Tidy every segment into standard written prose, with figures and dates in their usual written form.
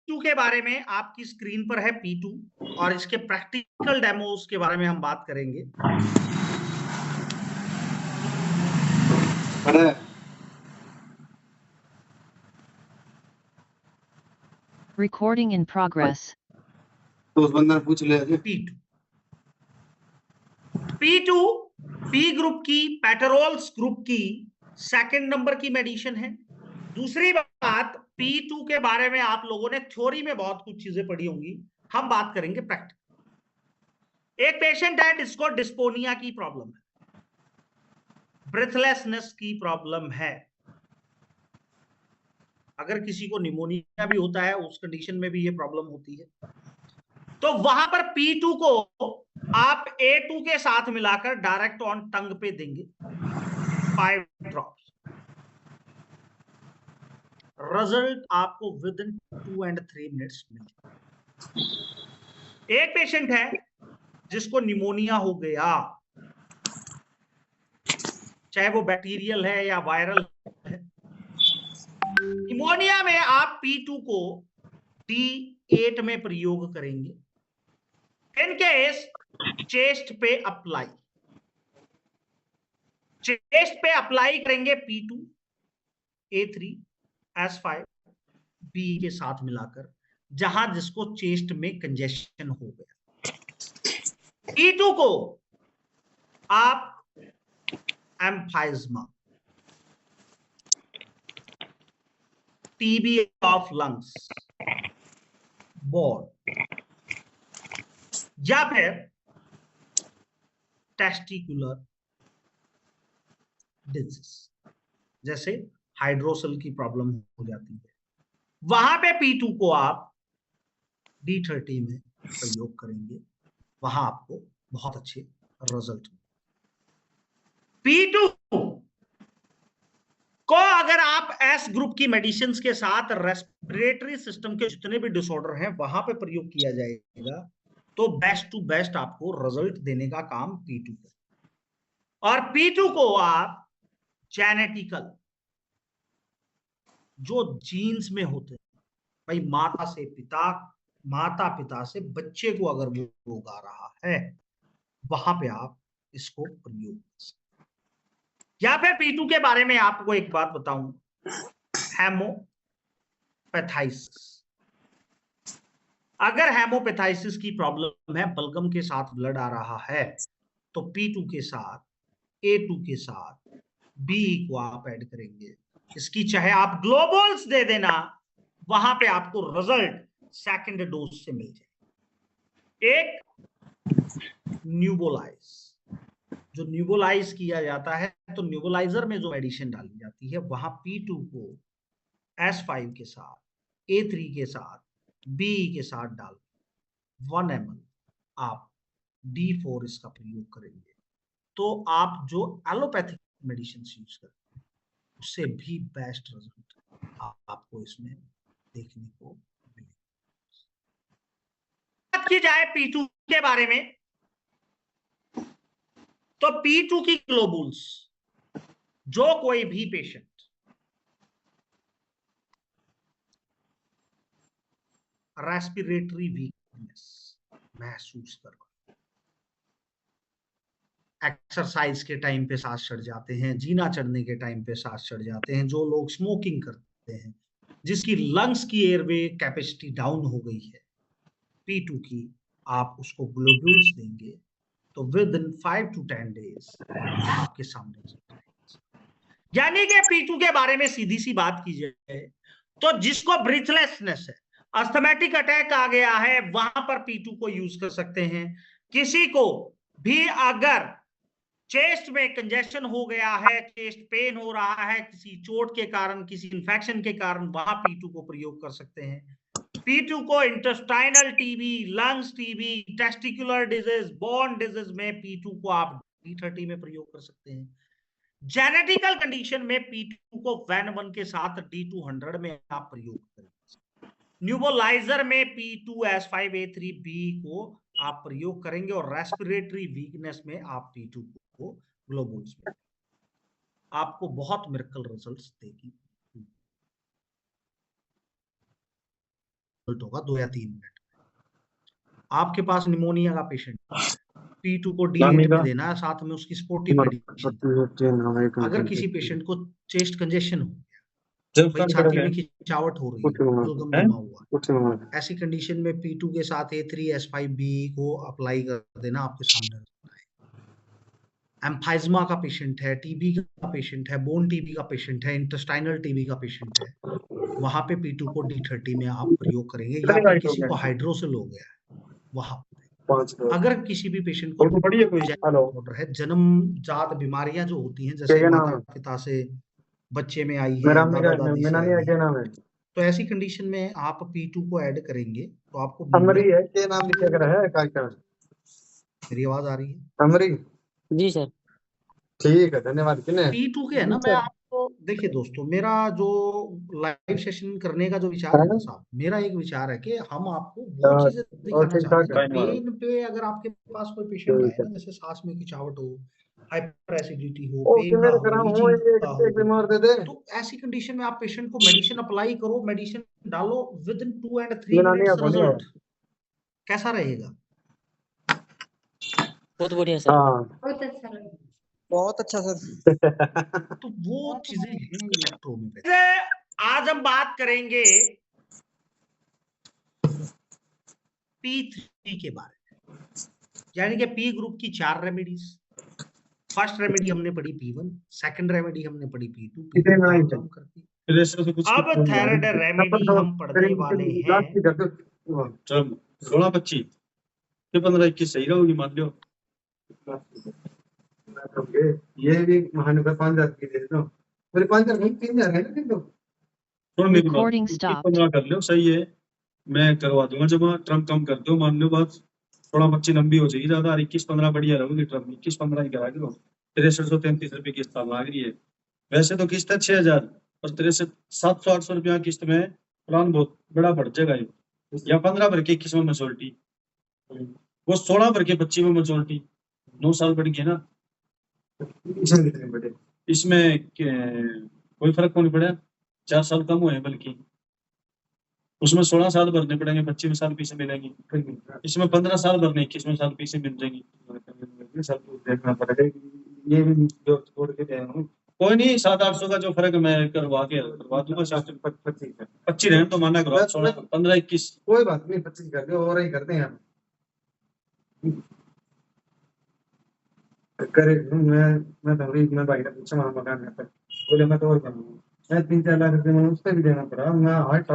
P2 के बारे में आपकी स्क्रीन पर है P2 और इसके प्रैक्टिकल डेमोस के बारे में हम बात करेंगे। Recording in progress. तो उस बंदे ने पूछ लिया कि P2 P ग्रुप की, पेटेरोल्स ग्रुप की सेकंड नंबर की मेडिसिन है। दूसरी बात, P2 के बारे में आप लोगों ने थ्योरी में बहुत कुछ चीजें पढ़ी होंगी, हम बात करेंगे प्रैक्टिकल। एक पेशेंट है जिसको डिस्पोनिया की प्रॉब्लम है, ब्रेथलेसनेस की प्रॉब्लम है। अगर किसी को निमोनिया भी होता है, उस कंडीशन में भी ये प्रॉब्लम होती है। तो वहां पर P2 को आप A2 के साथ मिलाकर डायरेक्ट ऑन टंग पे देंगे 5 ड्रॉप्स। रिजल्ट आपको विद इन 2 and 3 मिनट्स मिल जाएगा। एक पेशेंट है जिसको निमोनिया हो गया, चाहे वो बैक्टीरियल है या वायरल है। निमोनिया में आप P2 को D8 में प्रयोग करेंगे। इन केस चेस्ट पे अप्लाई, चेस्ट पे अप्लाई करेंगे P2 A3 S5 B के साथ मिलाकर, जहां जिसको चेस्ट में कंजेशन हो गया। P2 को आप एम्फाइज्मा, टीबी ऑफ लंग्स, बोर्ड या फिर टेस्टिकुलर डिजीज जैसे हाइड्रोसल की प्रॉब्लम हो जाती है, वहां पे P2 को आप D30 में प्रयोग करेंगे, वहां आपको बहुत अच्छे रिजल्ट। P2 को अगर आप एस ग्रुप की मेडिसिन के साथ रेस्पिरेटरी सिस्टम के जितने भी डिसऑर्डर हैं वहां पे प्रयोग किया जाएगा, तो बेस्ट टू बेस्ट आपको रिजल्ट देने का काम P2 का। और P2 को आप जेनेटिकल, जो जीन्स में होते हैं, भाई माता पिता से बच्चे को अगर वो रोग आ रहा है, वहां पे आप इसको प्रयोग कर सकते। या फिर P2 के बारे में आपको एक बात बताऊं, हेमोपैथाइसिस। अगर हेमोपैथाइसिस की प्रॉब्लम है, बलगम के साथ ब्लड आ रहा है, तो P2 के साथ A2 के साथ B को आप ऐड करेंगे। इसकी चाहे आप ग्लोबल्स दे देना, वहां पे आपको रिजल्ट सेकंड डोज से मिल जाए। एक न्यूबोलाइज, जो न्यूबोलाइज किया जाता है, तो न्यूबोलाइजर में जो मेडिसिन डाली जाती है, वहां P2 को S5 के साथ, A3 के साथ, B के साथ डाल 1 ml आप D4 इसका प्रयोग करेंगे, तो आप जो एलोपैथिक मेडिसिन यूज करते हैं उससे भी बेस्ट रिजल्ट आपको इसमें देखने को मिलेगा। बात की जाए P2 के बारे में, तो P2 की ग्लोबुल्स, जो कोई भी पेशेंट रेस्पिरेटरी वीकनेस महसूस कर, एक्सरसाइज के टाइम पे सांस चढ़ जाते हैं, जीना चढ़ने के टाइम पे सांस चढ़ जाते हैं, जो लोग स्मोकिंग करते हैं, जिसकी लंग्स की एयरवे कैपेसिटी डाउन हो गई है, P2 की आप उसको ग्लोब्यूल्स देंगे, तो विद इन 5 to 10 डेज आपके सामने। यानी कि P2 के बारे में सीधी सी बात की जाए तो जिसको ब्रीथलेसनेस है, अस्थमैटिक अटैक आ गया है, वहां पर P2 को यूज कर सकते हैं। किसी को भी अगर चेस्ट में कंजेशन हो गया है, चेस्ट पेन हो रहा है किसी चोट के कारण, किसी इंफेक्शन के कारण, वहां P2 को प्रयोग कर सकते हैं। P2 को intestinal TB, lungs TB, testicular disease, bone disease में P2 को आप D30 में प्रयोग कर सकते हैं। जेनेटिकल कंडीशन में P2 को वैन1 के साथ D200 में आप प्रयोग करेंगे। न्यूबोलाइजर में P2S5A3B को आप प्रयोग करेंगे, और रेस्पिरेटरी वीकनेस में आप P2 को ग्लोबुल्स में, आपको बहुत मिरेकल रिजल्ट्स देगी। रिजल्ट होगा 2 या 3 मिनट। आपके पास निमोनिया का पेशेंट है, P2 को D8 में देना है, साथ में उसकी सपोर्टिव मेडिसिन। अगर किसी पेशेंट को चेस्ट कंजेशन हो गया, भाई छाती में खिंचावट हो रही है, बलगम जमा हुआ, ऐसी कंडीशन में P2 के साथ A3S5B को अप्लाई कर देना आपके सामने। एम्फाइजमा का पेशेंट है, टीबी का पेशेंट है, बोन टीबी का पेशेंट है, इंटेस्टाइनल टीबी का पेशेंट है, वहां पे P2 को D30 में आप प्रयोग करेंगे, या फिर किसी को हाइड्रोसिल हो गया है वहां। अगर किसी भी पेशेंट को ऑर्डर है, जन्मजात बीमारियां जो होती हैं, जैसे माता पिता से बच्चे में आई है, दादा दादी से आई है, तो ऐसी कंडीशन में आप P2 को ऐड करेंगे तो आपको मेरी आवाज आ रही है? जी सर, ठीक है, धन्यवाद। P2 के है ना, मैं आपको देखिए दोस्तों, मेरा जो लाइव सेशन करने का जो विचार है ना साहब, मेरा एक विचार है कि हम आपको वो चीजें दिखाना चाहते हैं। पेन पे अगर आपके पास कोई पेशेंट आए ना, जैसे सांस में खिंचावट हो, हाइपर एसिडिटी हो, पेन का हो, इचिंग का हो, तो ऐसी कंडीशन में आप पेशेंट को मेडिसिन अप्लाई करो, मेडिसिन डालो, with in 2 and 3 minutes result. कैसा रहेगा? बहुत बढ़िया सर। बहुत अच्छा सर। तो वो चीजें हैं इलेक्ट्रोमेट्री। आज हम बात करेंगे P3 के बारे में, यानी कि P ग्रुप की 4 रेमेडीज। फर्स्ट रेमेडी हमने पढ़ी P1, सेकंड रेमेडी हमने पढ़ी P2, P2 काम करती है। अब थर्ड रेमेडी हम पढ़ने वाले हैं 16-25 के 15-21 सही रहोगी, मान लो। ये भी महानगर 5,000 की दे दो, मेरे 5,000 नहीं 3,000 है ना, दो Recording stopped. 15 कर लो, सही है, मैं करवा दूंगा जमा। ट्रम कम कर दो, मान लो बात थोड़ा बच्ची लंबी हो जाएगी ज्यादा। 21-15 बढ़िया रहोगी, ट्रम 21-15 ही करा करो। 6333 रुपए किस्त लाग रही है, वैसे तो किस्त है 6,000 और 700-800 रुपया किस्त में प्लान बहुत बड़ा बढ़ जाएगा। या 15 भर के 21 में मेचोरिटी, वो 16 भर के 25 में मेचोरिटी, 9 साल बढ़ गए ना। इसमें कोई फर्क नहीं पड़ा, 4 साल कम हुए हैं, बल्कि उसमें 16 साल भरने पड़ेंगे, 25 साल पीछे मिलेंगी। इसमें 15 साल भरने, 21 साल पीछे मिल जाएंगी। देखना पड़ेगा, ये भी जो छोड़ के गए हूं। कोई नहीं, 700-800 का जो फर्क मैं करवा दूंगा। 25 रहने तो माना करो, 15-21 कोई बात नहीं, 25 कर दो और ही करते हैं हम। मैं भाई का पूछा वहां मकान में, बोले मैं तो और करूंगा, मैं 3-4 लाख रुपए में उससे भी देना पड़ा। मैं हार्ट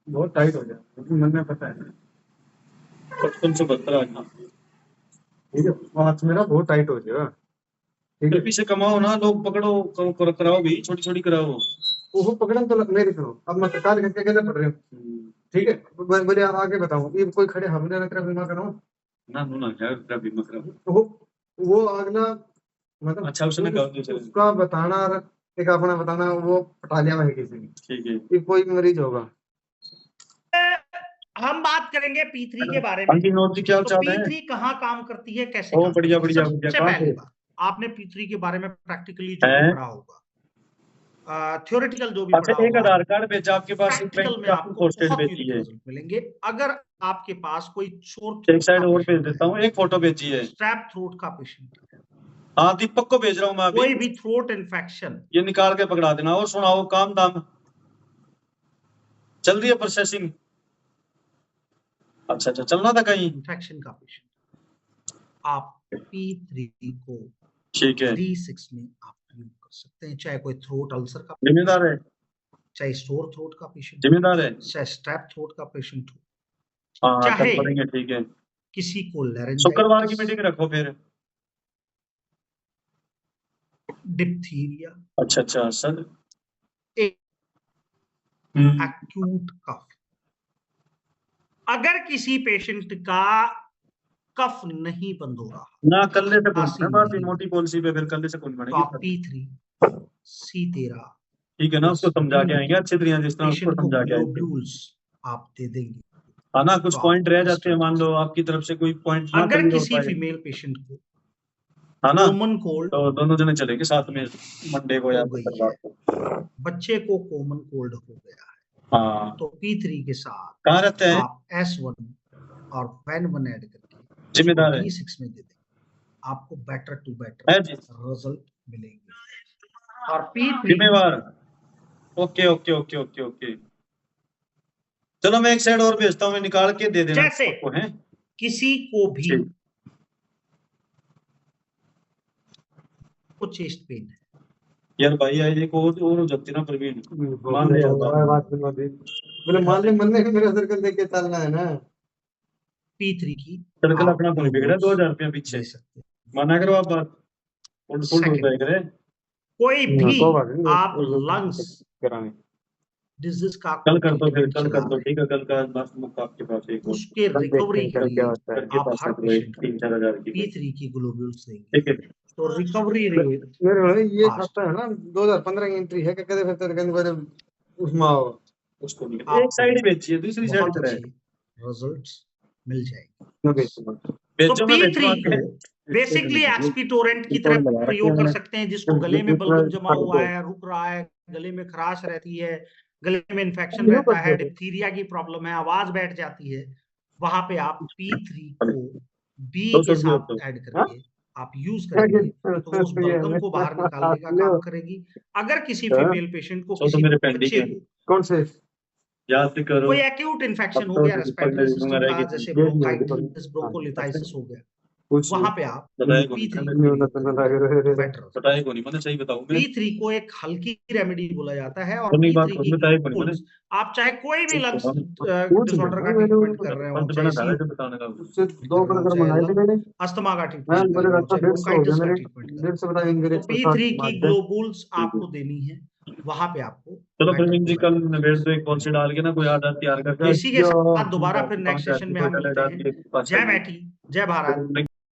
बहुत टाइट हो जाए, क्योंकि मन में पता है 55-72 आना, ठीक है, हाथ मेरा बहुत टाइट हो जाएगा। ठीक है, पीछे कमाओ ना, लोग पकड़ो, कराओ भी, छोटी कराओ। वो पकड़न तो मेरी करो, अब मैं सरकार करके कैसे पढ़ रहे हूँ। ठीक है, बोले आगे बताऊँ, ये कोई खड़े हमने रखा बीमा कराऊँ ना बीमा कराओ, तो वो अगला मतलब अच्छा उसने कहा उसका बताना, एक अपना बताना, वो पटालिया में है किसी ने, ठीक है, कि कोई मरीज होगा। हम बात करेंगे P3 के बारे में। तो P3 कहाँ काम करती है, कैसे काम बढ़िया करती है? सबसे कहाँ पहली बात, आपने P3 के बारे में प्रैक्टिकली जो भी पढ़ा होगा, थ्योरेटिकल जो भी पढ़ा एक होगा, आधार कार्ड भेजा आपके पास, प्रैक्टिकल में आपको बहुत रिजल्ट मिलेंगे। अगर आपके पास कोई शोर, एक साइड और भेज देता हूँ, एक फोटो भेजी है, स्ट्रैप थ्रोट का पेशेंट है, हाँ दीपक को भेज रहा हूँ मैं, कोई भी थ्रोट इन्फेक्शन, ये निकाल के पकड़ा देना। और सुनाओ, काम दाम चल रही है, प्रोसेसिंग? अच्छा चलना था कहीं। इन्फेक्शन का पेशेंट, आप P3 को ठीक है, D6 में आप प्रयोग कर सकते हैं। चाहे कोई थ्रोट अल्सर का जिम्मेदार है, चाहे स्टोर थ्रोट का पेशेंट, जिम्मेदार है, चाहे स्ट्रैप थ्रोट का पेशेंट हो, हाँ चाहे पढ़ेंगे, ठीक है। किसी को लैरेंजाइटिस, शुक्रवार की मीटिंग रखो फिर। डिप्थीरिया, अच्छा सर, एक्यूट कफ, अगर किसी पेशेंट का कफ नहीं बंद हो रहा, ना कल्ले से कौन मोटी पॉलिसी पे, फिर कल्ले से कौन बनेगी? तो आप P3 C13, ठीक है ना, उसको समझा के आएंगे अच्छी तरह, जिस तरह उसको समझा के आएंगे। आप दे देंगे, हाँ ना, कुछ तो पॉइंट रह जाते हैं, मान लो आपकी तरफ से कोई पॉइंट ना अगर किसी फीमेल पेशेंट को है ना, कॉमन कोल्ड, तो दोनों जने चलेंगे साथ में मंडे को या बच्चे को कॉमन कोल्ड हो गया है, हाँ तो P3 के साथ कहाँ रहते हैं? आप S1 और FAN1 ऐड करके जिम्मेदार है D6 में दे दें, आपको बेटर टू है बेटर जी, रिजल्ट मिलेंगे। और P3 जिम्मेवार। Okay okay okay okay okay, चलो मैं एक साइड और भेजता हूँ, मैं निकाल के दे देना जैसे आपको है। किसी को भी ठीक। को चेस्ट पेन है, यार भाई आज एक और हो जाती ना प्रवीण, मान ले यार बात। बोले मान ले मन में मेरा सर्कल देख के चलना है ना। P3 की सर्कल आप अपना तो बिगड़ा 2000 रुपया पीछे, ले सकते हैं। माना करो आप बात, उल्ट पुल्ट हो Second, जाए करे। कोई भी तो बात नहीं, आप वो लंग्स कराने डिजीज का कल कोई कर दो, फिर ट्रीटमेंट कल चला कर दो, रहे ठीक है, कल का लास्ट मौका आपके पास एक हैं, और, उसके कल देखते रिकवरी हैं के कल क्या लिए होता है। करके आप पास हर रखो पेशेंट को 3-4 हजार की, P3 की ग्लोब्यूल्स देंगे, ठीक है। तो रिकवरी रेट मेरे भाई ये फास्ट। खाता है ना 2015 की एंट्री है, कहते फिर तेरे के बारे उसमें आओ। उसको नहीं, एक आपको साइड ही बेची है, दूसरी साइड बहुत पे अच्छी रिजल्ट्स मिल जाएंगे। मैं बेचूंगा। तो बेचो, मैं बेचो P3 आके। को बेसिकली एक्सपीटोरेंट की तरह प्रयोग कर सकते हैं, जिसको गले में बलगम जमा हुआ है, रुक रहा है, गले में खराश रहती है, गले में इन्फेक्शन रहता है, डिप्थीरिया की प्रॉब्लम है, आवाज बैठ जाती है, वहां पे आप P3 को B के साथ ऐड करके आप यूज करेंगे तो वो उस बलगम को बाहर निकालने का काम करेगी। अगर किसी फीमेल पेशेंट को, तो किसी मेरे बच्चे पेंडिंग को कौन से याद करो, कोई एक्यूट इन्फेक्शन हो गया रेस्पिरेटरी सिस्टम का, जैसे ब्रोंकाइटिस, ब्रोंकोलिटाइसिस हो गया, वहां पे आप बताए को P3 नहीं, को बेटर। बताए को नहीं, मैंने सही बताऊं मैं, P3 को एक हल्की रेमेडी बोला जाता है, और सुनने की बात P3 को की बताए को नहीं मैंने, ग्लोब्यूल्स आप चाहे कोई भी लंग्स डिसऑर्डर का मैंने ट्रीटमेंट कर रहे हो, पंच चाहे बना था COPD बताने का, उससे दो कर रहे हो, बर्गर चाहे मंगाए थे मैंने। अस्थमा का मैं ट्रीटमेंट कर मेरे रहे हो, घर चाहे 150 हो गया ब्रोंकाइटिस का मेरे, ट्रीटमेंट कर रहे 150 बता देंगे हो, तो P3 की ग्लोबुल्स आपको देनी है, वहां पे आपको चलो better प्रवीण to जी कल better निबेड़ दो एक पॉलिसी डाल के ना, कोई आदत तैयार करके इसी के साथ दोबारा फिर नेक्स्ट सेशन में हम मिलते हैं। जय बैठी, जय भारत।